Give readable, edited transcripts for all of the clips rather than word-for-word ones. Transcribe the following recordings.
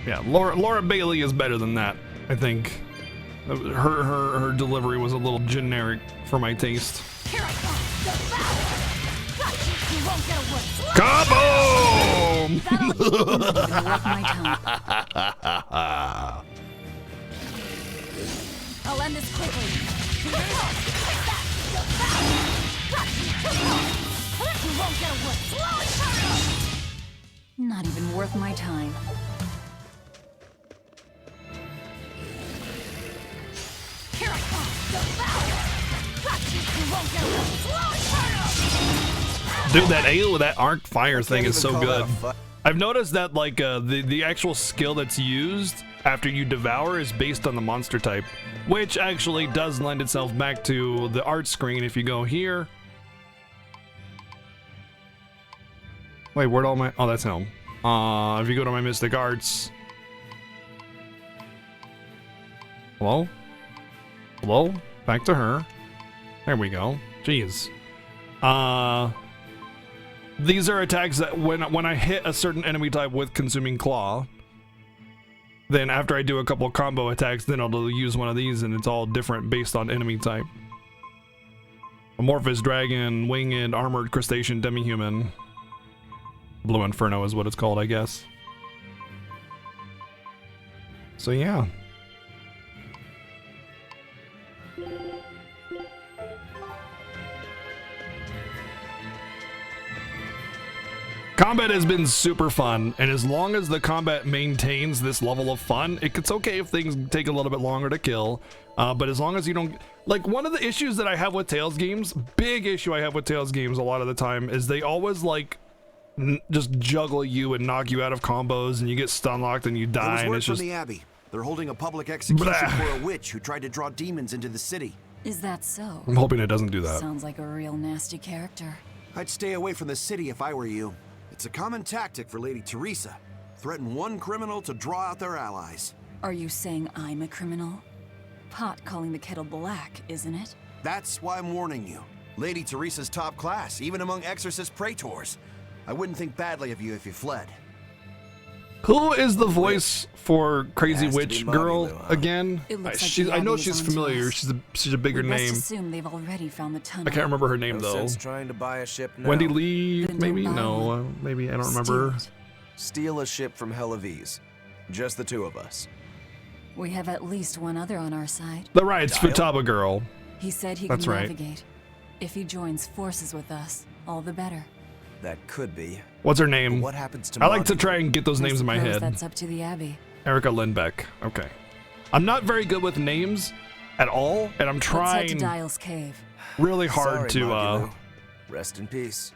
Yeah, Laura Bailey is better than that, I think. Her delivery was a little generic for my taste. Here I come. You won't get away. Kaboom! I'll end this quickly. You won't get away. Not even worth my time. Here I come. You won't get away. Dude, that arc fire thing is so good. I've noticed that like the actual skill that's used after you devour is based on the monster type, which actually does lend itself back to the art screen. If you go here, wait, where'd all my, oh, that's him. If you go to my Mystic Arts, hello, back to her. There we go. Jeez. These are attacks that when I hit a certain enemy type with Consuming Claw, then after I do a couple combo attacks, then I'll use one of these, and it's all different based on enemy type. Amorphous Dragon, Winged, Armored Crustacean, Demi-Human. Blue Inferno is what it's called, I guess. So yeah. Combat has been super fun, and as long as the combat maintains this level of fun, it's okay if things take a little bit longer to kill, but as long as you don't, like, one of the issues that I have with Tales games, big issue I have with Tales games a lot of the time, is they always like just juggle you and knock you out of combos, and you get stun locked and you die, and it's just the Abbey. They're holding a public execution for a witch who tried to draw demons into the city. Is that so? I'm hoping it doesn't do that. Sounds like a real nasty character. I'd stay away from the city if I were you. It's a common tactic for Lady Teresa. Threaten one criminal to draw out their allies. Are you saying I'm a criminal? Pot calling the kettle black, isn't it? That's why I'm warning you. Lady Teresa's top class, even among exorcist praetors. I wouldn't think badly of you if you fled. Who is the voice for Crazy Witch Girl again? It looks like I know she's familiar. She's a bigger name. Assume they've already found the tunnel. I can't remember her name though. Trying to buy a ship now. Wendy Lee, maybe? No, maybe I don't remember. Steal a ship from Helavis. Just the two of us. We have at least one other on our side. The Riot's Futaba Girl. He said he That's can right. navigate. If he joins forces with us, all the better. That could be. What's her name? What happens to I like to try and get those names in my head. That's up to the Abbey. Erica Lindbeck. Okay. I'm not very good with names at all, and I'm trying Let's head to Dial's Cave. really hard to rest in peace.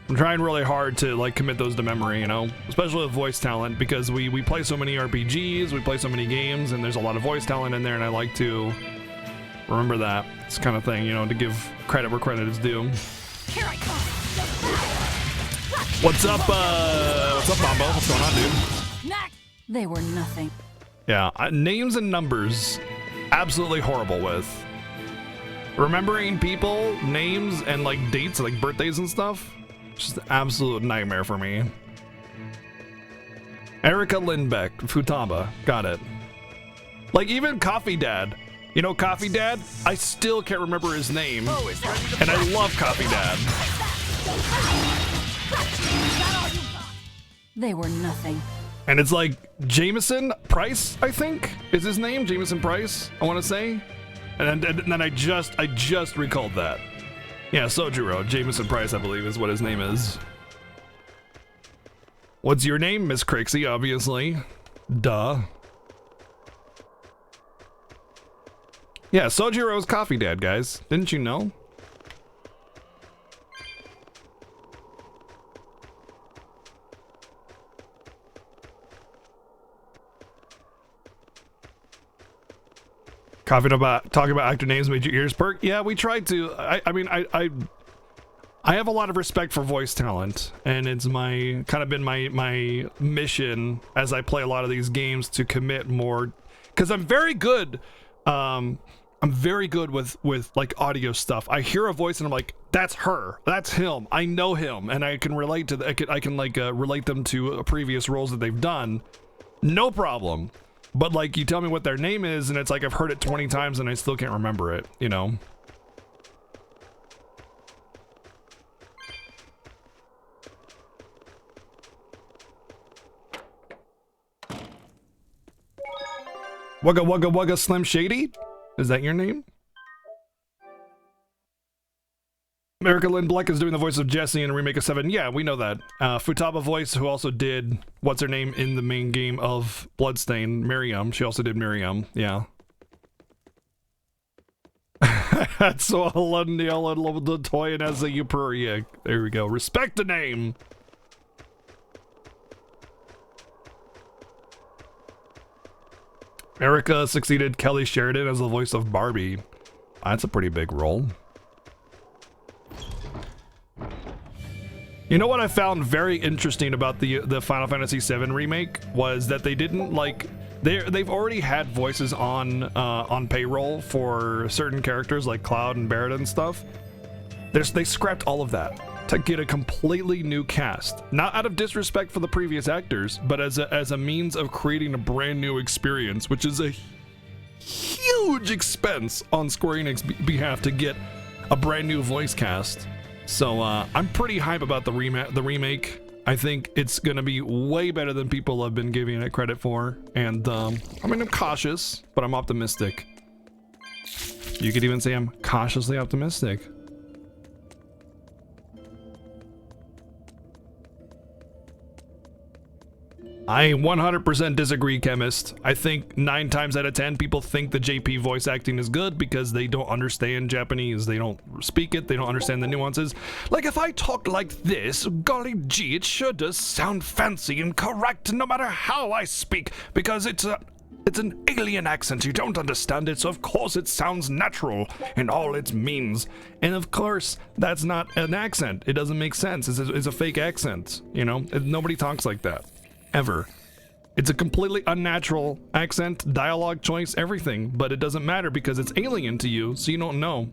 I'm trying really hard to like commit those to memory, you know, especially with voice talent, because we play so many RPGs, we play so many games, and there's a lot of voice talent in there, and I like to remember that. This kind of thing, you know, to give credit where credit is due. Here I come. What's up, Mambo? What's going on, dude? They were nothing. Yeah, names and numbers, absolutely horrible with. Remembering people, names, and like dates, like birthdays and stuff, just an absolute nightmare for me. Erica Lindbeck, Futaba, got it. Like even Coffee Dad. You know Coffee Dad? I still can't remember his name, and I love Coffee Dad. They were nothing. And it's like Jameson Price, I think, is his name. Jameson Price, I want to say. And then I just recalled that. Yeah, Sojiro, Jameson Price, I believe, is what his name is. What's your name, Miss Crixie? Obviously, duh. Yeah, Sojiro's Coffee Dad, guys. Didn't you know? Talking about actor names made your ears perk. Yeah, we tried to. I mean, I have a lot of respect for voice talent, and it's my kind of been my mission as I play a lot of these games to commit more, because I'm very good. I'm very good with like audio stuff. I hear a voice and I'm like, that's her, that's him. I know him, and I can relate to. I can like relate them to previous roles that they've done. no problem. But like, you tell me what their name is, and it's like I've heard it 20 times and I still can't remember it, you know? Wugga Wugga Wugga Slim Shady? Is that your name? America Lynn Black is doing the voice of Jessie in a remake of 7. Yeah, we know that. Futaba voice, who also did what's her name in the main game of Bloodstain, Miriam. She also did Miriam. Yeah. That's so Lundell the toy and as a Euperia. There we go. Respect the name. Erica succeeded Kelly Sheridan as the voice of Barbie. That's a pretty big role. You know what I found very interesting about the Final Fantasy VII remake was that they didn't like they've already had voices on payroll for certain characters like Cloud and Barrett and stuff. They scrapped all of that to get a completely new cast, not out of disrespect for the previous actors, but as a means of creating a brand new experience, which is a huge expense on Square Enix behalf to get a brand new voice cast. So I'm pretty hype about the remake. I think it's gonna be way better than people have been giving it credit for, and I mean, I'm cautious, but I'm optimistic. You could even say I'm cautiously optimistic. I 100% disagree, Chemist. I think 9 times out of 10 people think the JP voice acting is good because they don't understand Japanese. They don't speak it. They don't understand the nuances. Like, if I talk like this, golly gee, it sure does sound fancy and correct no matter how I speak, because it's an alien accent. You don't understand it, so of course it sounds natural in all its means. And of course, that's not an accent. It doesn't make sense. It's a fake accent, you know? Nobody talks like that. Ever. It's a completely unnatural accent, dialogue choice, everything, but it doesn't matter because it's alien to you, so you don't know.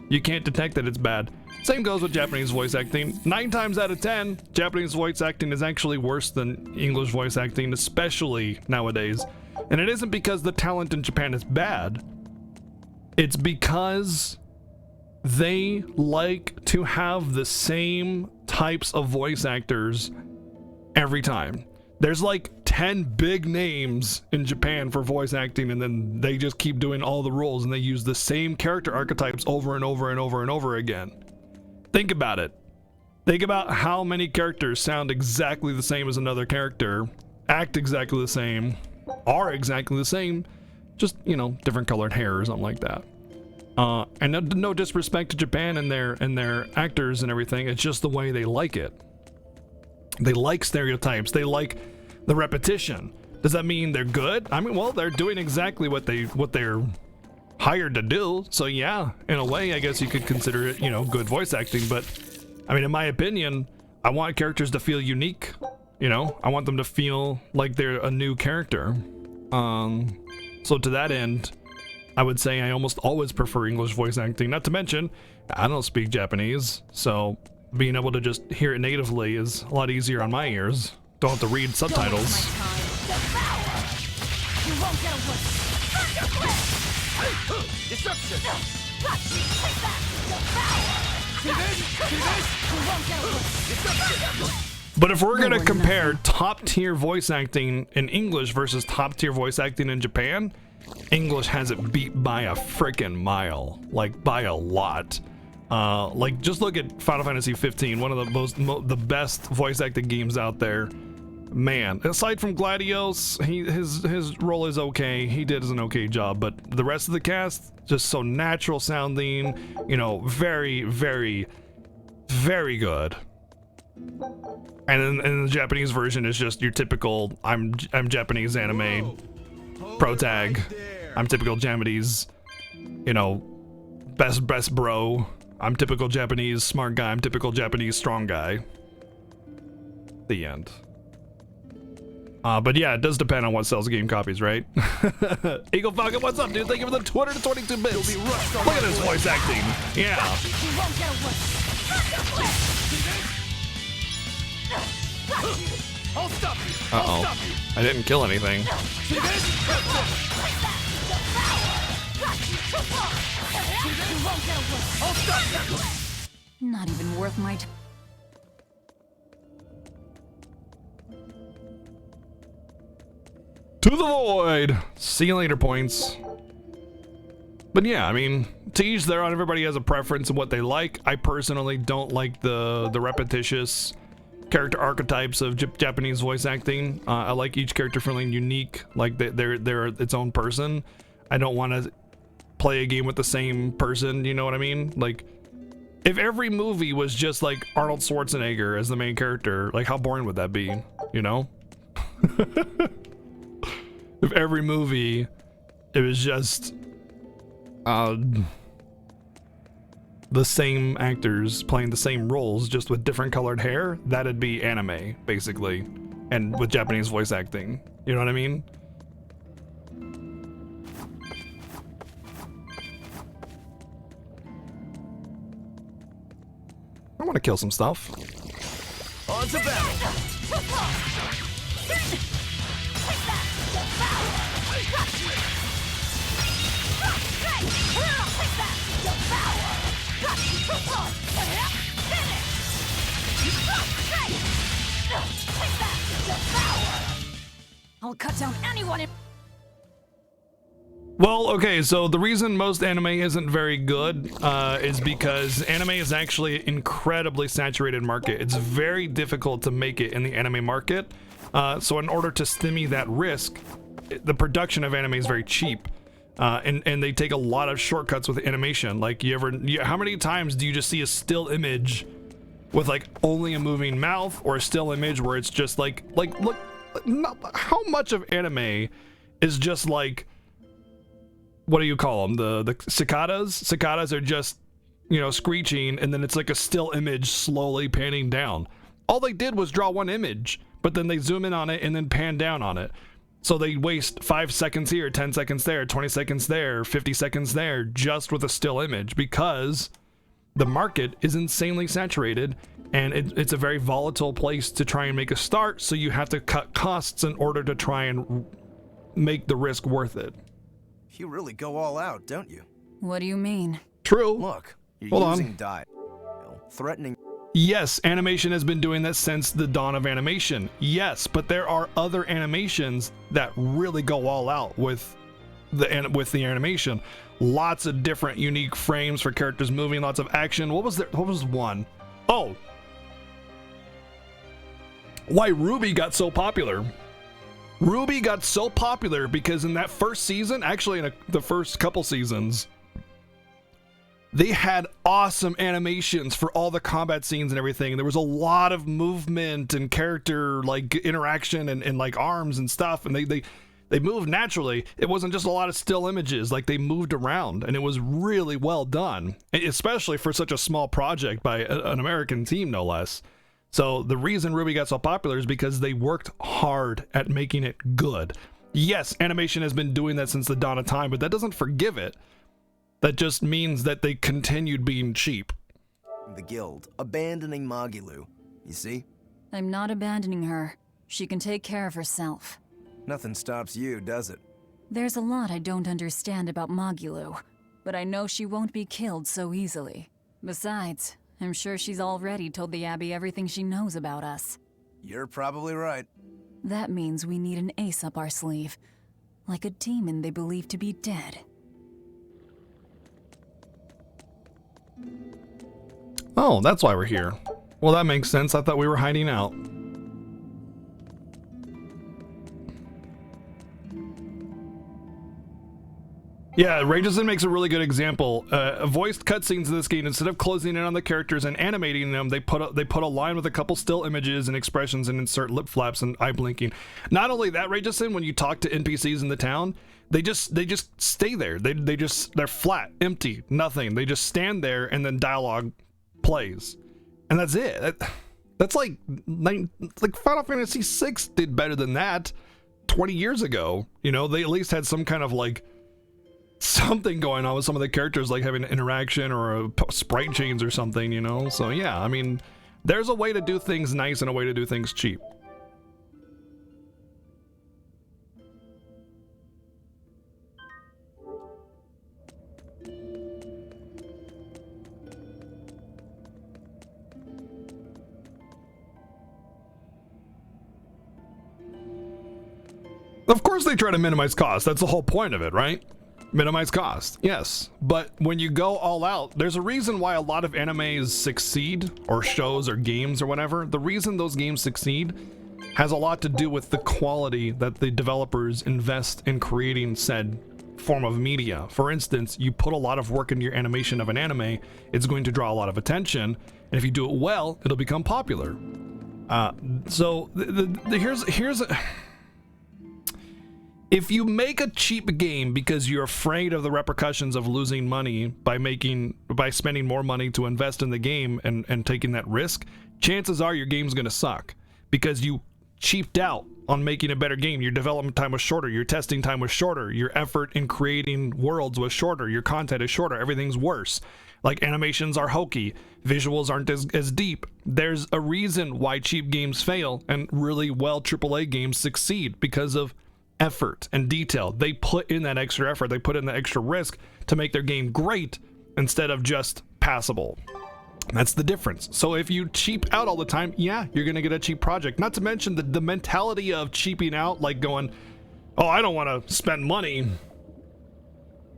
You can't detect that it's bad. Same goes with Japanese voice acting. 9 times out of 10, Japanese voice acting is actually worse than English voice acting, especially nowadays. And it isn't because the talent in Japan is bad. It's because they like to have the same types of voice actors every time. There's like 10 big names in Japan for voice acting, and then they just keep doing all the roles, and they use the same character archetypes over and over and over and over again. Think about it. Think about how many characters sound exactly the same as another character, act exactly the same, are exactly the same, just, you know, different colored hair or something like that. And no disrespect to Japan and their actors and everything, it's just the way they like it. They like stereotypes. They like the repetition. Does that mean they're good? I mean, well, they're doing exactly what they're hired to do. So yeah, in a way, I guess you could consider it, you know, good voice acting. But I mean, in my opinion, I want characters to feel unique. You know, I want them to feel like they're a new character. So to that end, I would say I almost always prefer English voice acting. Not to mention, I don't speak Japanese, so being able to just hear it natively is a lot easier on my ears. Don't have to read subtitles. But if we're gonna compare top tier voice acting in English versus top tier voice acting in Japan, English has it beat by a freaking mile, like by a lot. Like, just look at Final Fantasy 15, one of the best voice acting games out there. Man, aside from Gladios, his role is okay. He did an okay job, but the rest of the cast just so natural sounding. You know, very, very, very good. And in the Japanese version, it's just your typical I'm Japanese anime protag. I'm typical Japanese, you know, best bro. I'm typical Japanese smart guy. I'm typical Japanese strong guy. The end. But yeah, it does depend on what sells game copies, right? Eagle Falcon, what's up, dude? Thank you for the 222 bits. Look at this voice acting. Yeah. Uh-oh. I didn't kill anything. Not even worth my time. To the void. See you later points. But yeah, I mean, to each their own. Everybody has a preference of what they like. I personally don't like the repetitious character archetypes of Japanese voice acting. I like each character feeling unique, like they're its own person. I don't want to play a game with the same person, you know what I mean? Like, if every movie was just like Arnold Schwarzenegger as the main character, like how boring would that be, you know? If every movie it was just the same actors playing the same roles just with different colored hair, that'd be anime basically, and with Japanese voice acting, you know what I mean? I want to kill some stuff. On to battle. I'll cut down anyone in. Well, okay, so the reason most anime isn't very good is because anime is actually an incredibly saturated market. It's very difficult to make it in the anime market. So in order to stymie that risk, the production of anime is very cheap. And they take a lot of shortcuts with animation. Like, how many times do you just see a still image with like only a moving mouth, or a still image where it's just like look, how much of anime is just like, what do you call them? The cicadas? Cicadas are just, you know, screeching, and then it's like a still image slowly panning down. All they did was draw one image, but then they zoom in on it and then pan down on it. So they waste 5 seconds here, 10 seconds there, 20 seconds there, 50 seconds there, just with a still image, because the market is insanely saturated, and it's a very volatile place to try and make a start, so you have to cut costs in order to try and make the risk worth it. You really go all out, don't you? What do you mean? True. Look, you're Hold using on. dye, threatening. Yes, animation has been doing that since the dawn of animation. Yes, but there are other animations that really go all out with the animation. Lots of different unique frames for characters moving, lots of action. What was one? Oh. Why Ruby got so popular. Ruby got so popular because in that first season, actually in the first couple seasons, they had awesome animations for all the combat scenes and everything. There was a lot of movement and character like interaction and like arms and stuff, and they moved naturally. It wasn't just a lot of still images, like they moved around, and it was really well done, especially for such a small project by an American team, no less. So the reason Ruby got so popular is because they worked hard at making it good. Yes, animation has been doing that since the dawn of time, but that doesn't forgive it. That just means that they continued being cheap. The guild, abandoning Magilu. You see? I'm not abandoning her. She can take care of herself. Nothing stops you, does it? There's a lot I don't understand about Magulu, but I know she won't be killed so easily. Besides, I'm sure she's already told the Abbey everything she knows about us. You're probably right. That means we need an ace up our sleeve. Like a demon they believe to be dead. Oh, that's why we're here. Well, that makes sense. I thought we were hiding out. Yeah, Rageson makes a really good example. Voiced cutscenes in this game, instead of closing in on the characters and animating them, they put a line with a couple still images and expressions and insert lip flaps and eye blinking. Not only that, Rageson, when you talk to NPCs in the town, they just stay there. They're flat, empty, nothing. They just stand there and then dialogue plays, and that's it. That's like Final Fantasy VI did better than that 20 years ago. You know, they at least had some kind of like something going on with some of the characters, like having an interaction or a sprite change or something, you know? So yeah, I mean, there's a way to do things nice and a way to do things cheap. Of course they try to minimize cost. That's the whole point of it, right? Minimize cost, yes. But when you go all out, there's a reason why a lot of animes succeed, or shows or games or whatever. The reason those games succeed has a lot to do with the quality that the developers invest in creating said form of media. For instance, you put a lot of work into your animation of an anime, it's going to draw a lot of attention, and if you do it well, it'll become popular. Here's if you make a cheap game because you're afraid of the repercussions of losing money by spending more money to invest in the game and taking that risk, chances are your game's gonna suck because you cheaped out on making a better game. Your development time was shorter, your testing time was shorter, your effort in creating worlds was shorter, your content is shorter, everything's worse. Like, animations are hokey, visuals aren't as deep. There's a reason why cheap games fail and really well AAA games succeed, because of effort and detail. They put in that extra effort, they put in the extra risk to make their game great instead of just passable. That's the difference. So if you cheap out all the time, yeah, you're gonna get a cheap project. Not to mention the mentality of cheaping out, like going, oh, I don't want to spend money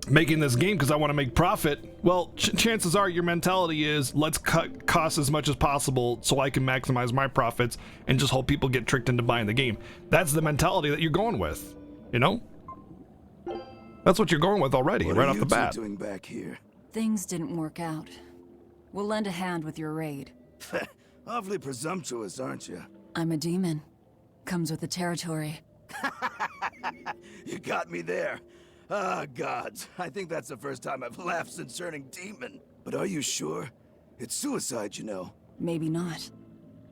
making this game because I want to make profit. Well, chances are your mentality is, let's cut costs as much as possible so I can maximize my profits and just hope people get tricked into buying the game. That's the mentality that you're going with, you know? That's what you're going with already, right off the bat. What are you two doing back here? Things didn't work out. We'll lend a hand with your raid. Awfully presumptuous, aren't you? I'm a demon. Comes with the territory. You got me there. Ah, gods. I think that's the first time I've laughed since turning demon. But are you sure? It's suicide, you know. Maybe not.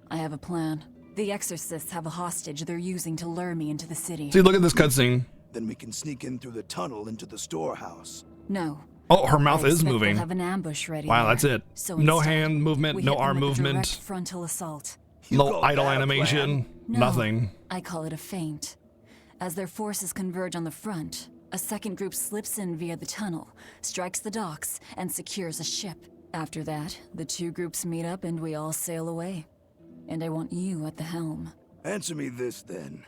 I have a plan. The exorcists have a hostage they're using to lure me into the city. See, look at this cutscene. Then we can sneak in through the tunnel into the storehouse. No. Oh, her mouth is We'll moving. have an ambush ready. Wow, that's it. So No instead, hand movement, we no hit them arm with a direct movement, frontal assault. You no call idle that a animation, plan? No, nothing. I call it a feint. As their forces converge on the front, a second group slips in via the tunnel, strikes the docks, and secures a ship. After that, the two groups meet up and we all sail away. And I want you at the helm. Answer me this, then.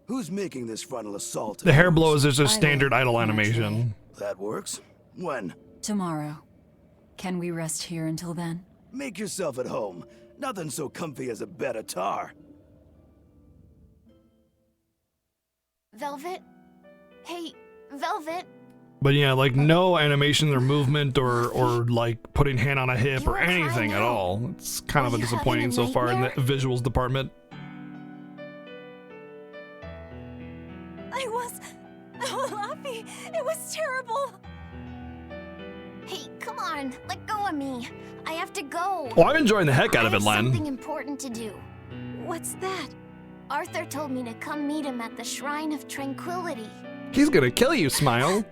Who's making this frontal assault? The hair blows is just I standard will, idle naturally. animation. That works. When? Tomorrow. Can we rest here until then? Make yourself at home. Nothing so comfy as a bed of tar. Velvet? Hey, Velvet? But yeah, like no animation or movement or like putting hand on a hip You or were crying anything at out. all. It's kind of Were a you having disappointing a so far in the nightmare? visuals department. I was happy. It was terrible. Hey, come on. Let go of me. I have to go. Well, I'm enjoying the heck out of I it, have Len. something important to do. What's that? Arthur told me to come meet him at the Shrine of Tranquility. He's gonna kill you, Smile.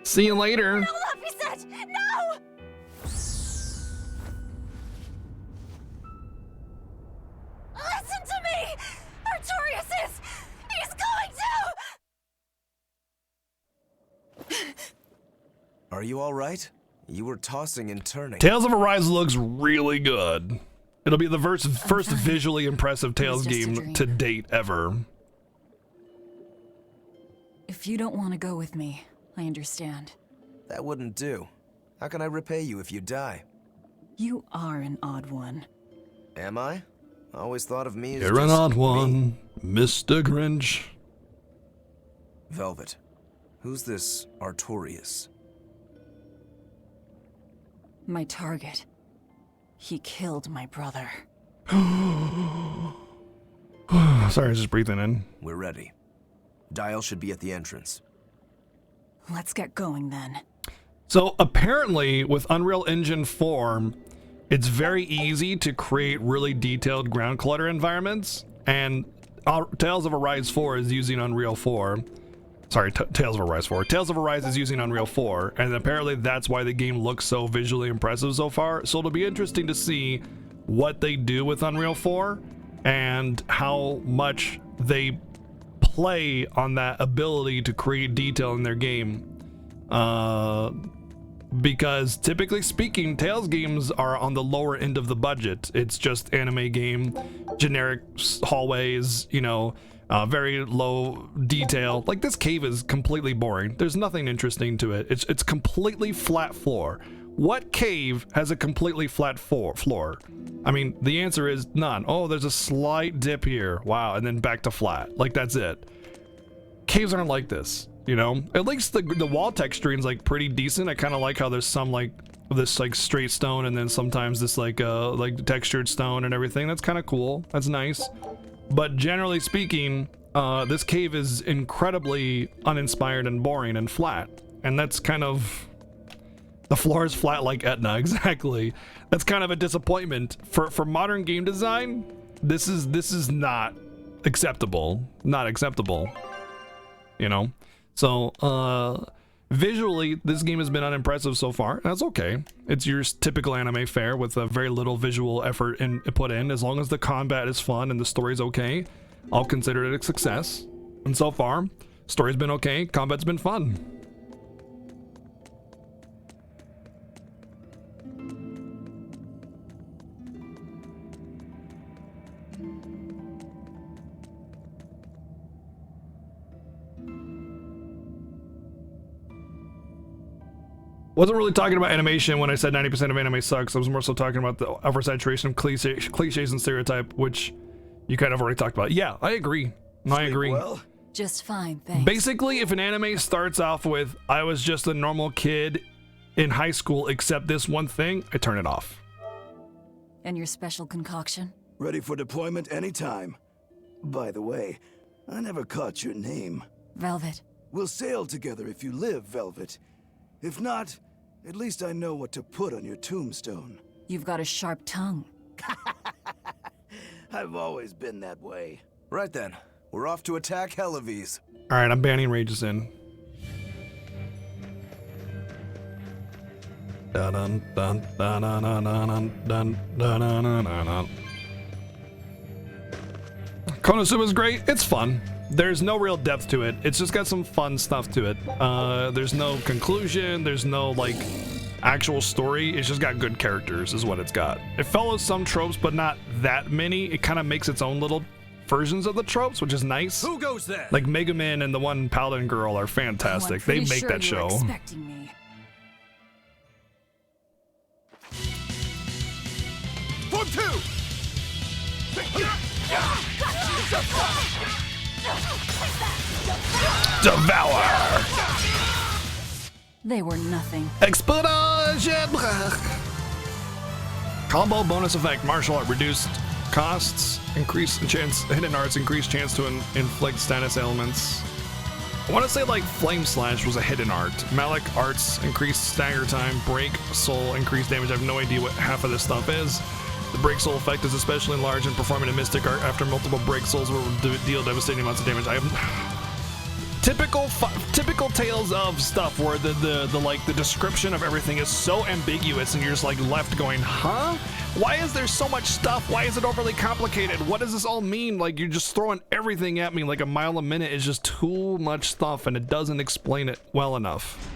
See you later. No, Laphicet! No! Listen to me! Artorius is... He's going to... Are you all right? You were tossing and turning. Tales of Arise looks really good. It'll be the first visually impressive Tales just a game dream. to date ever. If you don't want to go with me, I understand. That wouldn't do. How can I repay you if you die? You are an odd one. Am I? I always thought of me as You're an just odd me. one, Mr. Grinch. Velvet. Who's this Artorius? My target. He killed my brother. Sorry, I was just breathing in. We're ready. Dial should be at the entrance. Let's get going then. So apparently with Unreal Engine 4, it's very easy to create really detailed ground clutter environments, and Tales of Arise 4 is using Unreal 4. Sorry, Tales of Arise 4. Tales of Arise is using Unreal 4, and apparently that's why the game looks so visually impressive so far. So it'll be interesting to see what they do with Unreal 4 and how much they play on that ability to create detail in their game. because typically speaking, Tales games are on the lower end of the budget. It's just anime game, generic hallways, you know, very low detail. Like, this cave is completely boring. There's nothing interesting to it. It's completely flat floor. What cave has a completely flat floor? I mean, the answer is none. Oh, there's a slight dip here. Wow, and then back to flat. Like, that's it. Caves aren't like this, you know? At least the wall texturing is like pretty decent. I kind of like how there's some like this like straight stone and then sometimes this like textured stone and everything. That's kind of cool. That's nice. But generally speaking, this cave is incredibly uninspired and boring and flat. And that's kind of... The floor is flat like Etna, exactly. That's kind of a disappointment. For modern game design, this is not acceptable. Not acceptable. You know? So, visually, this game has been unimpressive so far. That's okay. It's your typical anime fare with a very little visual effort put in. As long as the combat is fun and the story's okay, I'll consider it a success. And so far, story's been okay, combat's been fun. Wasn't really talking about animation when I said 90% of anime sucks. I was more so talking about the oversaturation of cliches and stereotype, which you kind of already talked about. Yeah, I agree. I agree. Well, Just fine, thanks. Basically, if an anime starts off with, I was just a normal kid in high school except this one thing, I turn it off. And your special concoction? ready for deployment anytime. By the way, I never caught your name. Velvet. We'll sail together if you live, Velvet. If not, at least I know what to put on your tombstone. You've got a sharp tongue. I've always been that way. Right then, we're off to attack Helives. All right, I'm banning Rages in. Dun dun dun dun dun dun dun dun dun dun dun. Konosuba's great. It's fun. There's no real depth to it. It's just got some fun stuff to it. There's no conclusion. There's no like actual story. It's just got good characters is what it's got. It follows some tropes, but not that many. It kind of makes its own little versions of the tropes, which is nice. Who goes there? Like Mega Man and the one Paladin girl are fantastic. Oh, they I'm make sure that you were show. expecting me. Form 2! Devour! They were nothing. Explosion! Combo bonus effect. Martial art reduced costs, increased chance, hidden arts, increased chance to inflict status ailments. I want to say like Flame Slash was a hidden art. Malik arts, increased stagger time, break soul, increased damage. I have no idea what half of this stuff is. The break soul effect is especially large in performing a mystic art after multiple break souls will deal devastating amounts of damage. I have typical tales of stuff where the description of everything is so ambiguous and you're just like left going, huh? Why is there so much stuff? Why is it overly complicated? What does this all mean? Like you're just throwing everything at me like a mile a minute is just too much stuff and it doesn't explain it well enough.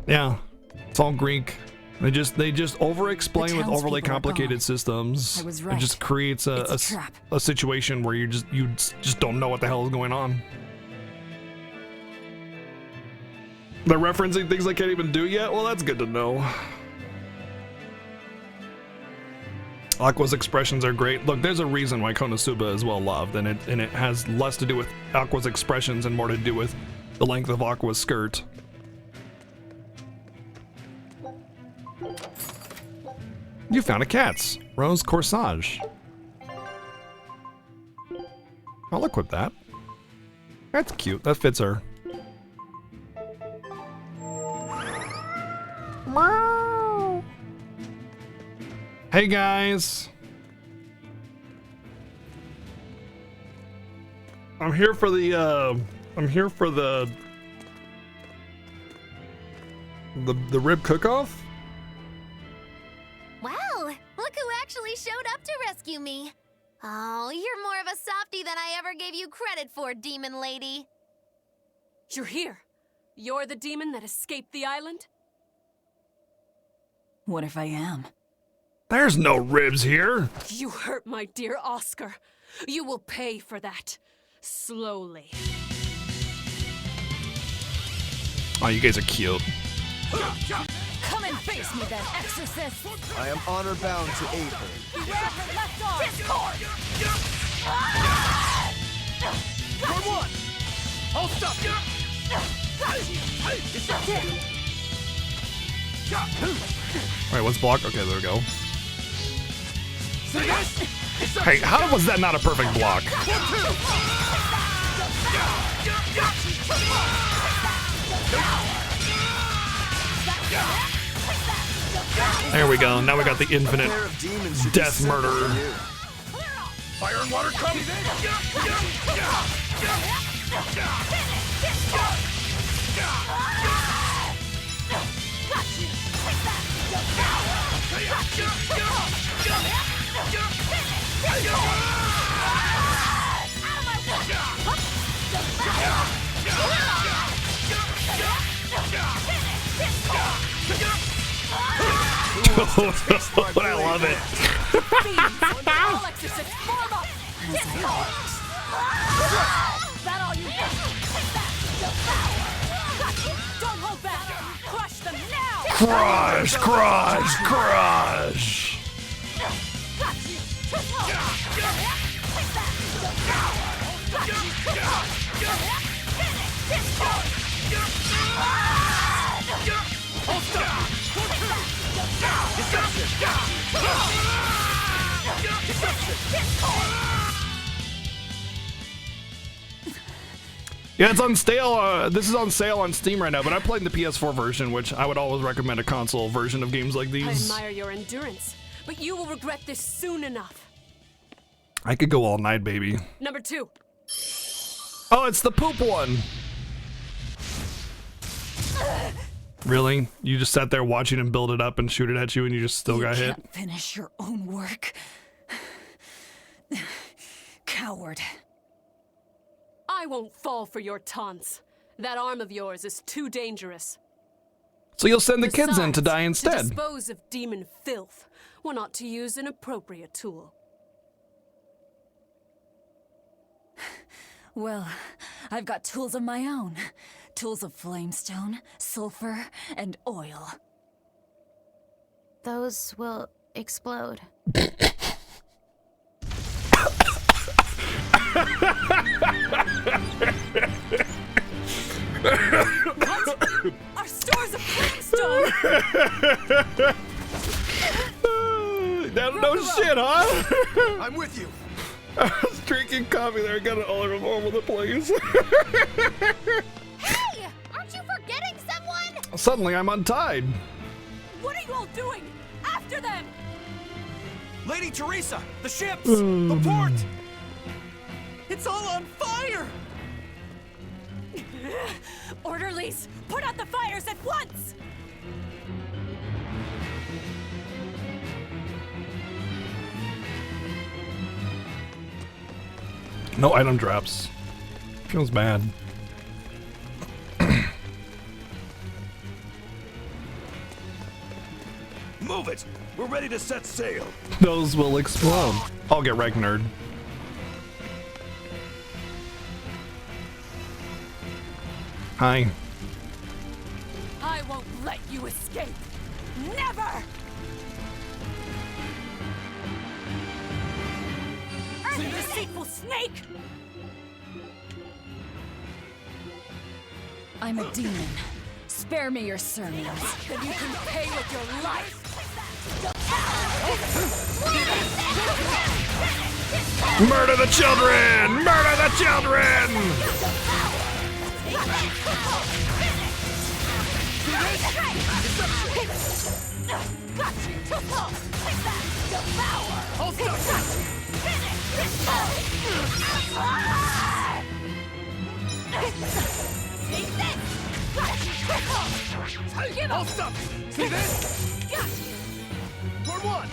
Yeah, it's all Greek. They just over-explain with overly complicated systems. I was right. It just creates a situation where you just don't know what the hell is going on. They're referencing things I can't even do yet? Well, that's good to know. Aqua's expressions are great. Look, there's a reason why Konosuba is well loved, and it has less to do with Aqua's expressions and more to do with the length of Aqua's skirt. You found a cat's rose corsage. I'll equip that. That's cute. That fits her. Hey guys. I'm here for the rib cook-off. Wow, look who actually showed up to rescue me. Oh, you're more of a softie than I ever gave you credit for, demon lady. You're here. You're the demon that escaped the island? What if I am? There's no ribs here. You hurt my dear Oscar. You will pay for that. Slowly. Oh, you guys are cute. Come and face me then, exorcist! I am honor bound to aid her. Beware of her left arm! Discord! Good one! Hold stop! Alright, what's block? Okay, there we go. See this? Hey, how was that not a perfect block? There we go. Now we got the infinite Pair of demons should death be simple murder. for you. Fire and water come! But I love it. All exorcists form up! That all you get? Don't hold back! Crush them now! Crush, crush, crush. Yeah, it's on sale. This is on sale on Steam right now, but I'm playing the PS4 version, which I would always recommend a console version of games like I these. admire your endurance, but you will regret this soon enough. I could go all night, baby. Number 2. Oh, it's the poop one. Really? You just sat there watching him build it up and shoot it at you and you just still got hit? Can't finish your own work. Coward. I won't fall for your taunts. That arm of yours is too dangerous. So you'll send the kids in to Besides, die To instead. dispose of demon filth, one ought to use an appropriate tool. Well, I've got tools of my own. Tools of flamestone, sulfur, and oil. Those will explode. Our stores of brimstone! No shit, huh? I'm with you. I was drinking coffee there. I got it all over the place. Hey! Aren't you forgetting someone? Suddenly, I'm untied. What are you all doing? After them! Lady Teresa, the ships, the port. It's all on fire. Orderlies, put out the fires at once! No item drops. Feels bad. Move it! We're ready to set sail. Those will explode. I'll get wrecked, nerd. Hi. I won't let you escape! Never! You deceitful snake! I'm a demon. Spare me your sermons. Then you can pay with your life! Murder the children! Murder the children! Hold stop! See this? Toward one!